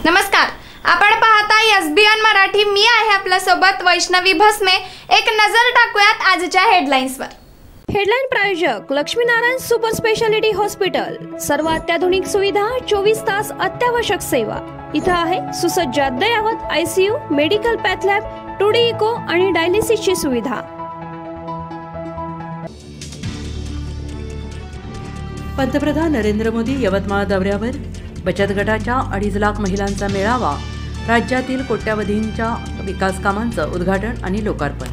नमस्कार, आपण पाहता एसबीएन मराठी। मी आहे आपल्या सोबत वैष्णवी भस्मे। एक नजर टाकूयात आजच्या हेडलाईन्सवर। हेडलाईन प्रायोजक लक्ष्मीनारायण सुपर स्पेशालिटी हॉस्पिटल। सर्व अत्याधुनिक सुविधा, 24 तास अत्यावश्यक सेवा। इथं आहे सुसज्ज अद्ययावत ICU, medical path lab, 2D echo आणि डायलिसिसची सुविधा। पंतप्रधान नरेंद्र मोदी यवतमाळ दौऱ्यावर। बचत गटाच्या 2.5 लाख महिलांचा मेळावा। राज्यातील कोट्यावधींच्या विकास कामांचं उद्घाटन आणि लोकार्पण।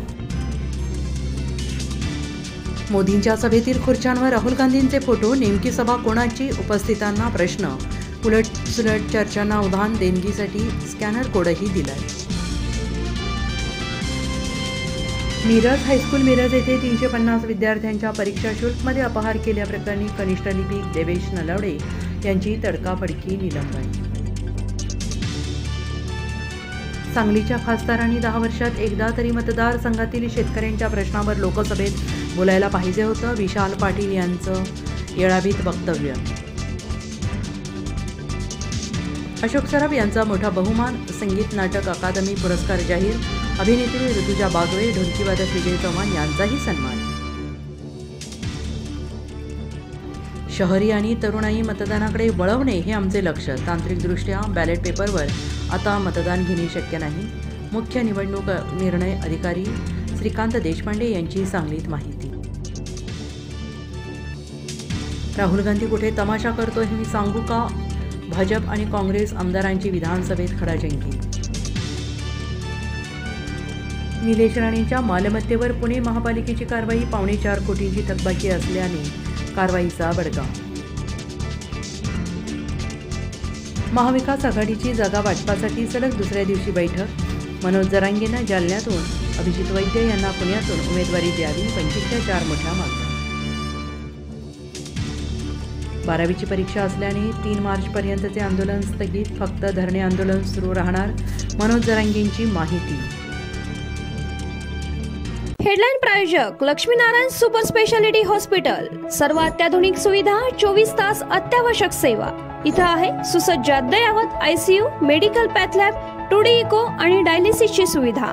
मोदींच्या सभेतील खुर्च्यांवर राहुल गांधींचे फोटो। नेमकी सभा कोणाची? उपस्थितांना प्रश्न। उलटसुलट चर्चांना उधाण। देणगीसाठी स्कॅनर कोडही दिलाय। मिरज हायस्कूल मिरज येथे 350 विद्यार्थ्यांच्या परीक्षा शुल्कमध्ये अपहार केल्याप्रकरणी कनिष्ठ लिपिक देवेश नलावडे यांची तडकाफडकी निलंबन। सांगलीच्या खासदारांनी 10 वर्षात एकदा तरी मतदारसंघातील शेतकऱ्यांच्या प्रश्नावर लोकसभेत बोलायला पाहिजे होतं। विशाल पाटील यांचं येळावीत वक्तव्य। अशोक सराफ यांचा मोठा बहुमान। संगीत नाटक अकादमी पुरस्कार जाहीर। अभिनेत्री ऋतुजा बागवे, ढोलकीवादक विजय चव्हाण यांचाही सन्मान। शहरी आणि तरुणाई मतदानाकडे वळवणे हे आमचे लक्ष्य। तांत्रिकदृष्ट्या बॅलेट पेपरवर आता मतदान घेणे शक्य नाही। मुख्य निवडणूक निर्णय अधिकारी श्रीकांत देशपांडे यांची सांगलीत माहिती। राहुल गांधी कुठे तमाशा करतो हे मी सांगू का? भाजप आणि काँग्रेस आमदारांची विधानसभेत खडाजंगी। निलेश राणेंच्या मालमत्तेवर पुणे महापालिकेची कारवाई। 4.25 कोटींची थकबाकी असल्याने कारवाईचा बडगा। महाविकास आघाडीची जागा वाटपासाठी सलग दुसऱ्या दिवशी बैठक। मनोज जरांगेंना जालन्यातून, अभिजित वैद्य यांना पुण्यातून उमेदवारी द्यावी। 25च्या 4 मोठ्या मागण्या। 12वीची परीक्षा असल्याने 3 मार्चपर्यंतचे आंदोलन स्थगित। फक्त धरणे आंदोलन सुरू राहणार। मनोज जरांगेंची माहिती। हेडलाईन प्रायोजक लक्ष्मीनारायण सुपर स्पेशालिटी हॉस्पिटल। सर्व अत्याधुनिक सुविधा, 24 तास अत्यावश्यक सेवा। इथं आहे सुसज्ज अद्ययावत ICU, medical path lab, 2D echo आणि डायलिसिसची सुविधा।